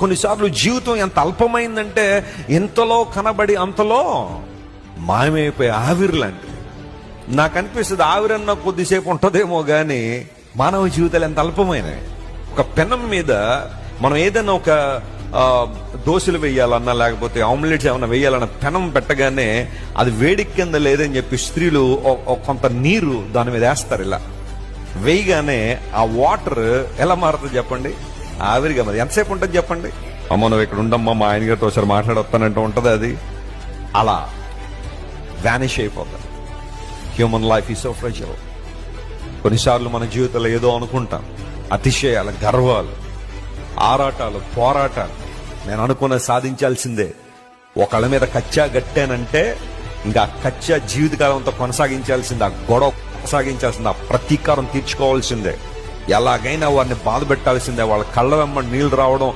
కొన్నిసార్లు జీవితం ఎంత అల్పమైందంటే ఇంతలో కనబడి అంతలో మాయమైపోయే ఆవిరి లాంటిది. నాకు అనిపిస్తుంది ఆవిరన్న కొద్దిసేపు ఉంటుందేమో కానీ మానవ జీవితాలు ఎంత అల్పమైనవి. ఒక పెనం మీద మనం ఏదైనా ఒక దోశలు వేయాలన్నా లేకపోతే ఆమ్లెట్స్ ఏమైనా వేయాలన్నా పెనం పెట్టగానే అది వేడి కింద లేదని చెప్పి స్త్రీలు కొంత నీరు దాని మీద వేస్తారు. ఇలా వేయగానే ఆ వాటర్ ఎలా మారుతుంది చెప్పండి? ఆవిరిగా. మరి ఎంతసేపు ఉంటుంది చెప్పండి? అమ్మ నువ్వు ఇక్కడ ఉండమ్మా, మా ఆయన గారితో ఒకసారి మాట్లాడొస్తానంటే ఉంటుంది. అది అలా వ్యానిష్ అయిపోతుంది. Human life is so fragile. కొన్నిసార్లు మన జీవితంలో ఏదో అనుకుంటాం, అతిశయాలు, గర్వాలు, ఆరాటాలు, పోరాటాలు. నేను అనుకున్న సాధించాల్సిందే. ఒకళ్ళ మీద కచ్చా గట్టానంటే ఇంకా కచ్చా జీవితకాలంతో కొనసాగించాల్సిందే, ఆ గొడవ కొనసాగించాల్సిందే, ఆ ప్రతీకారం తీర్చుకోవాల్సిందే, ఎలాగైనా వారిని బాధ పెట్టాల్సిందే, వాళ్ళ కళ్ళ వెంబడి నీళ్లు రావడం,